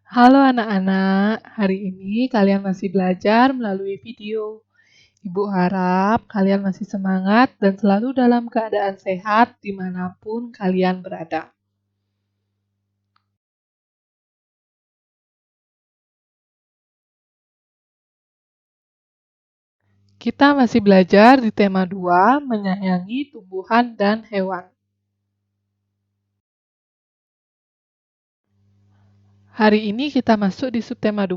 Halo anak-anak, hari ini kalian masih belajar melalui video. Ibu harap kalian masih semangat dan selalu dalam keadaan sehat dimanapun kalian berada. Kita masih belajar di tema 2, menyayangi tumbuhan dan hewan. Hari ini kita masuk di subtema 2,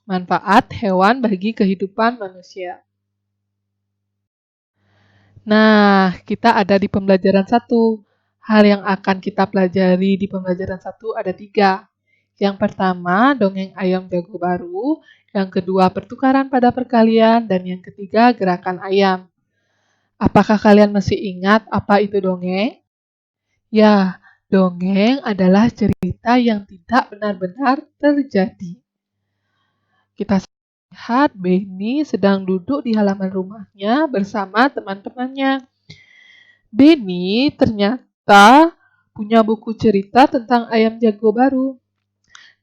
manfaat hewan bagi kehidupan manusia. Nah, kita ada di pembelajaran 1. Hal yang akan kita pelajari di pembelajaran 1 ada 3. Yang pertama, dongeng ayam jago baru. Yang kedua, pertukaran pada perkalian. Dan yang ketiga, gerakan ayam. Apakah kalian masih ingat apa itu dongeng? Ya, dongeng adalah cerita yang tidak benar-benar terjadi. Kita lihat Benny sedang duduk di halaman rumahnya bersama teman-temannya. Benny ternyata punya buku cerita tentang ayam jago baru.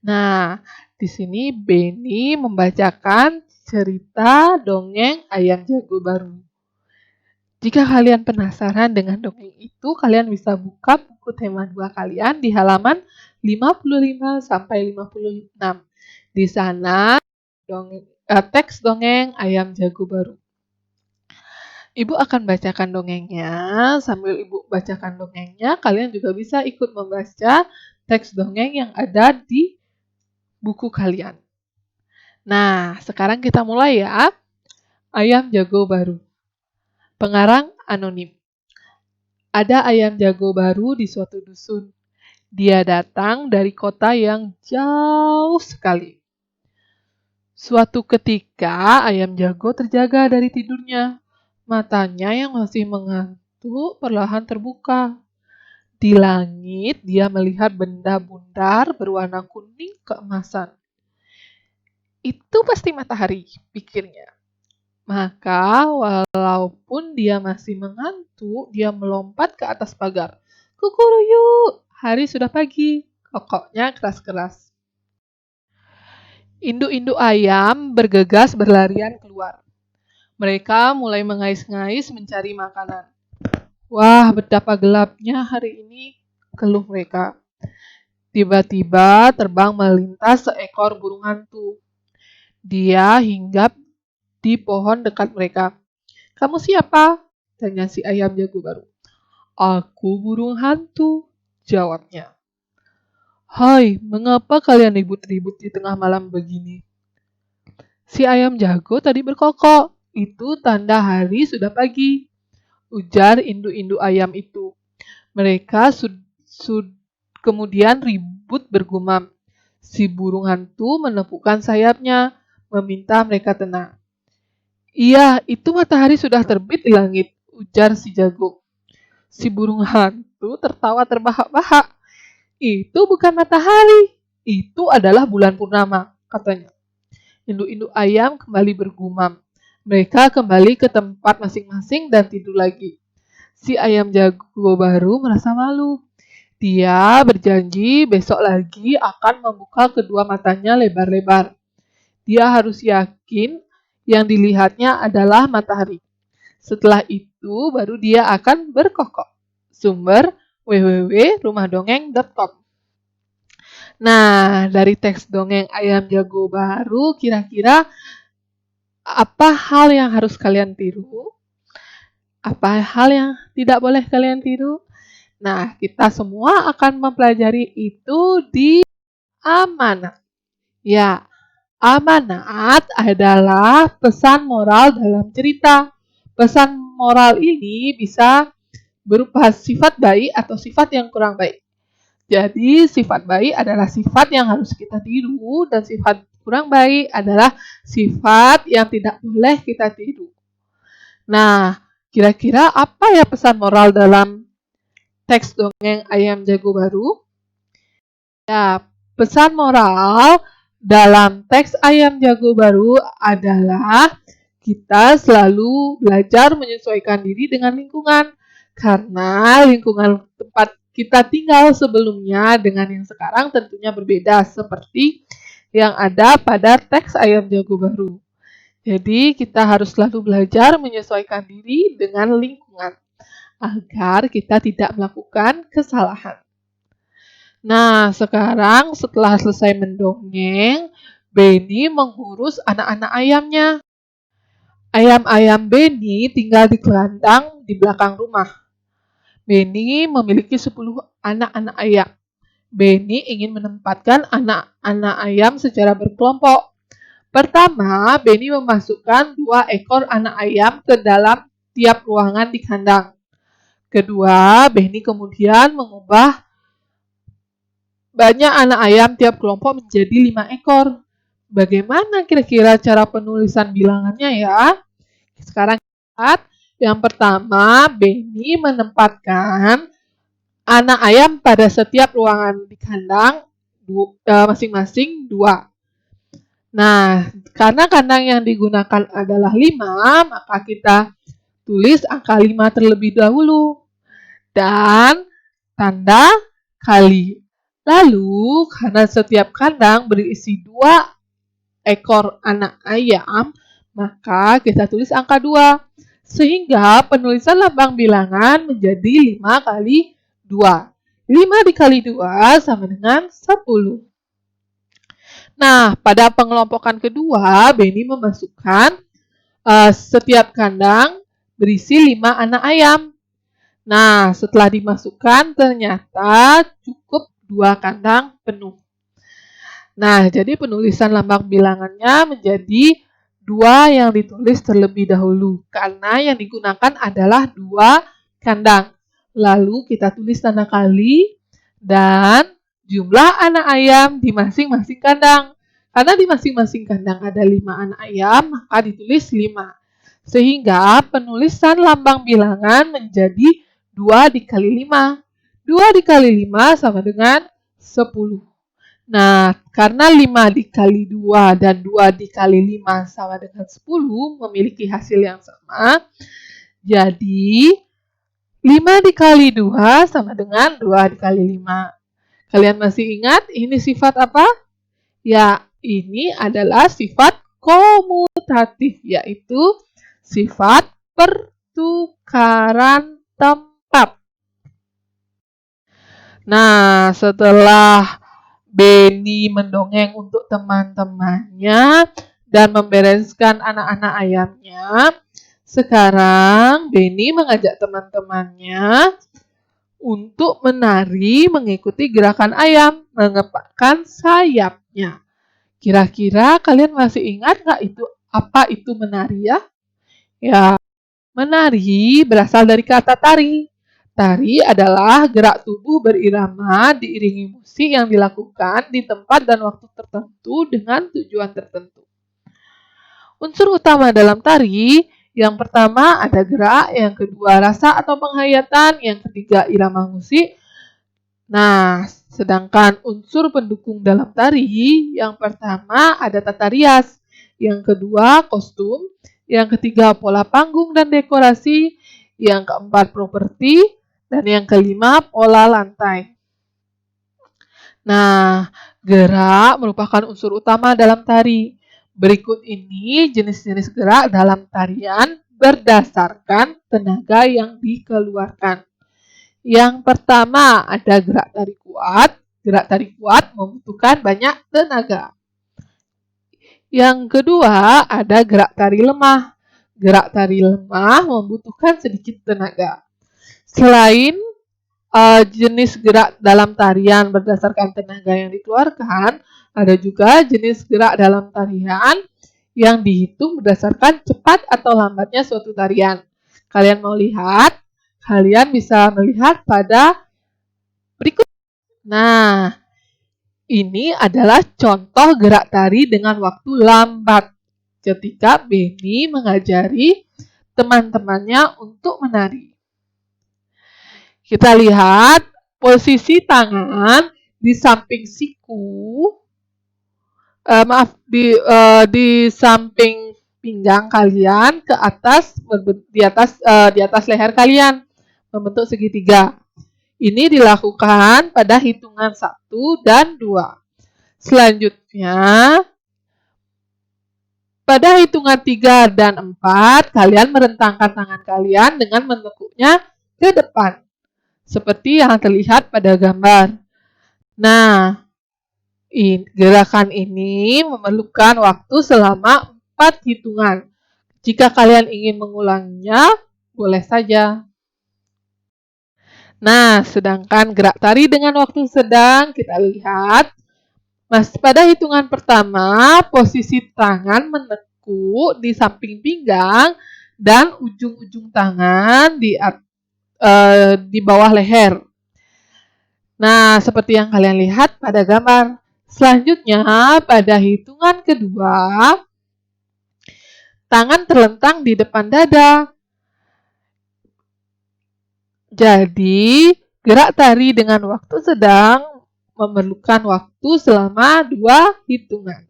Nah, di sini Benny membacakan cerita dongeng ayam jago baru. Jika kalian penasaran dengan dongeng itu, kalian bisa buka buku tema 2 kalian di halaman 55 sampai 56. Di sana teks dongeng ayam jago baru. Ibu akan bacakan dongengnya. Sambil Ibu bacakan dongengnya, kalian juga bisa ikut membaca teks dongeng yang ada di buku kalian. Nah, sekarang kita mulai ya. Ayam jago baru. Pengarang anonim. Ada ayam jago baru di suatu dusun. Dia datang dari kota yang jauh sekali. Suatu ketika, ayam jago terjaga dari tidurnya. Matanya yang masih mengantuk perlahan terbuka. Di langit, dia melihat benda bundar berwarna kuning keemasan. Itu pasti matahari, pikirnya. Maka, walaupun dia masih mengantuk, dia melompat ke atas pagar. Kukuruyuk, hari sudah pagi, kokoknya keras-keras. Induk-induk ayam bergegas berlarian keluar. Mereka mulai mengais-ngais mencari makanan. Wah, betapa gelapnya hari ini, keluh mereka. Tiba-tiba terbang melintas seekor burung hantu. Dia hinggap di pohon dekat mereka. Kamu siapa? Tanya si ayam jago baru. Aku burung hantu, jawabnya. Hai, mengapa kalian ribut-ribut di tengah malam begini? Si ayam jago tadi berkokok. Itu tanda hari sudah pagi, ujar induk-induk ayam itu. Mereka kemudian ribut bergumam. Si burung hantu menepukkan sayapnya, meminta mereka tenang. Iya, itu matahari sudah terbit di langit, ujar si jago. Si burung hantu tertawa terbahak-bahak. Itu bukan matahari, itu adalah bulan purnama, katanya. Induk-induk ayam kembali bergumam. Mereka kembali ke tempat masing-masing dan tidur lagi. Si ayam jago baru merasa malu. Dia berjanji besok lagi akan membuka kedua matanya lebar-lebar. Dia harus yakin yang dilihatnya adalah matahari. Setelah itu baru dia akan berkokok. Sumber www.rumahdongeng.com. Nah, dari teks dongeng ayam jago baru, kira-kira apa hal yang harus kalian tiru? Apa hal yang tidak boleh kalian tiru? Nah, kita semua akan mempelajari itu di amanat. Ya, amanat adalah pesan moral dalam cerita. Pesan moral ini bisa berupa sifat baik atau sifat yang kurang baik. Jadi, sifat baik adalah sifat yang harus kita tiru dan sifat kurang baik adalah sifat yang tidak boleh kita tiru. Nah, kira-kira apa ya pesan moral dalam teks dongeng ayam jago baru? Ya, pesan moral dalam teks ayam jago baru adalah kita selalu belajar menyesuaikan diri dengan lingkungan. Karena lingkungan tempat kita tinggal sebelumnya dengan yang sekarang tentunya berbeda, seperti yang ada pada teks Ayam Jago Baru. Jadi kita harus selalu belajar menyesuaikan diri dengan lingkungan agar kita tidak melakukan kesalahan. Nah, sekarang setelah selesai mendongeng, Benny mengurus anak-anak ayamnya. Ayam-ayam Benny tinggal di kandang di belakang rumah. Benny memiliki 10 anak-anak ayam. Benny ingin menempatkan anak-anak ayam secara berkelompok. Pertama, Benny memasukkan 2 ekor anak ayam ke dalam tiap ruangan di kandang. Kedua, Benny kemudian mengubah banyak anak ayam tiap kelompok menjadi 5 ekor. Bagaimana kira-kira cara penulisan bilangannya ya? Sekarang lihat. Yang pertama, Benny menempatkan anak ayam pada setiap ruangan di kandang masing-masing 2. Nah, karena kandang yang digunakan adalah 5, maka kita tulis angka 5 terlebih dahulu. Dan tanda kali. Lalu, karena setiap kandang berisi 2 ekor anak ayam, maka kita tulis angka 2. Sehingga penulisan lambang bilangan menjadi 5 kali 2. 5 dikali 2 sama dengan 10. Nah, pada pengelompokan kedua, Benny memasukkan setiap kandang berisi 5 anak ayam. Nah, setelah dimasukkan ternyata cukup 2 kandang penuh. Nah, jadi penulisan lambang bilangannya menjadi 2 yang ditulis terlebih dahulu. Karena yang digunakan adalah 2 kandang. Lalu kita tulis tanda kali dan jumlah anak ayam di masing-masing kandang. Karena di masing-masing kandang ada 5 anak ayam, maka ditulis 5. Sehingga penulisan lambang bilangan menjadi 2 dikali 5. 2 dikali 5 sama dengan 10. Nah, karena 5 dikali 2 dan 2 dikali 5 sama dengan 10 memiliki hasil yang sama. Jadi, 5 dikali 2 sama dengan 2 dikali 5. Kalian masih ingat ini sifat apa? Ya, ini adalah sifat komutatif, yaitu sifat pertukaran tempat. Nah, setelah Benny mendongeng untuk teman-temannya dan membereskan anak-anak ayamnya, sekarang Benny mengajak teman-temannya untuk menari mengikuti gerakan ayam, mengepakkan sayapnya. Kira-kira kalian masih ingat nggak apa itu menari ya? Ya, menari berasal dari kata tari. Tari adalah gerak tubuh berirama diiringi musik yang dilakukan di tempat dan waktu tertentu dengan tujuan tertentu. Unsur utama dalam tari, yang pertama ada gerak, yang kedua rasa atau penghayatan, yang ketiga irama musik. Nah, sedangkan unsur pendukung dalam tari, yang pertama ada tata rias, yang kedua kostum, yang ketiga pola panggung dan dekorasi, yang keempat properti, dan yang kelima pola lantai. Nah, gerak merupakan unsur utama dalam tari. Berikut ini jenis-jenis gerak dalam tarian berdasarkan tenaga yang dikeluarkan. Yang pertama ada gerak tari kuat. Gerak tari kuat membutuhkan banyak tenaga. Yang kedua ada gerak tari lemah. Gerak tari lemah membutuhkan sedikit tenaga. Selain jenis gerak dalam tarian berdasarkan tenaga yang dikeluarkan, ada juga jenis gerak dalam tarian yang dihitung berdasarkan cepat atau lambatnya suatu tarian. Kalian mau lihat? Kalian bisa melihat pada berikut. Nah, ini adalah contoh gerak tari dengan waktu lambat ketika Benny mengajari teman-temannya untuk menari. Kita lihat posisi tangan di samping siku, di samping pinggang kalian ke atas, di atas leher kalian membentuk segitiga. Ini dilakukan pada hitungan 1 dan 2. Selanjutnya, pada hitungan 3 dan 4, kalian merentangkan tangan kalian dengan menekuknya ke depan, seperti yang terlihat pada gambar. Nah, gerakan ini memerlukan waktu selama 4 hitungan. Jika kalian ingin mengulanginya, boleh saja. Nah, sedangkan gerak tari dengan waktu sedang kita lihat, pada hitungan pertama, posisi tangan menekuk di samping pinggang dan ujung-ujung tangan di bawah leher. Nah, seperti yang kalian lihat pada gambar. Selanjutnya, pada hitungan kedua, tangan terlentang di depan dada. Jadi, gerak tari dengan waktu sedang memerlukan waktu selama 2 hitungan.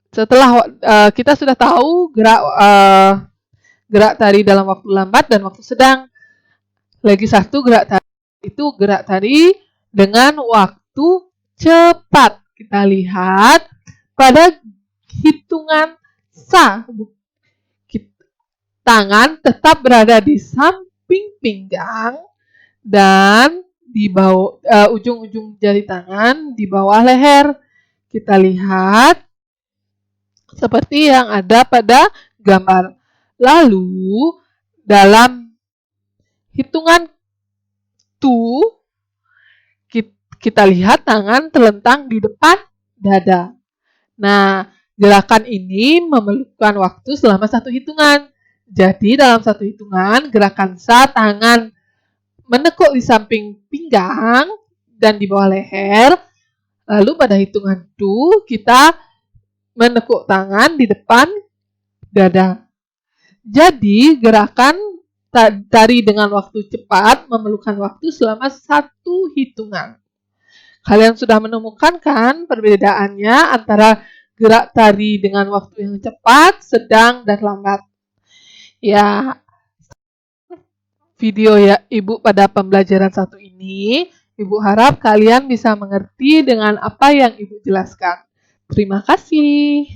Setelah kita sudah tahu gerak tari dalam waktu lambat dan waktu sedang. Lagi satu gerak tari itu gerak tari dengan waktu cepat. Kita lihat pada hitungan sa, tangan tetap berada di samping pinggang dan di bawah ujung-ujung jari tangan di bawah leher. Kita lihat seperti yang ada pada gambar. Lalu dalam hitungan 2 kita lihat tangan terlentang di depan dada. Nah, gerakan ini memerlukan waktu selama 1 hitungan. Jadi dalam 1 hitungan, gerakan sa tangan menekuk di samping pinggang dan di bawah leher. Lalu pada hitungan 2, kita menekuk tangan di depan dada. Jadi gerakan tari dengan waktu cepat memerlukan waktu selama 1 hitungan. Kalian sudah menemukan kan perbedaannya antara gerak tari dengan waktu yang cepat, sedang, dan lambat. Ya, video ya Ibu pada pembelajaran 1 ini, Ibu harap kalian bisa mengerti dengan apa yang Ibu jelaskan. Terima kasih.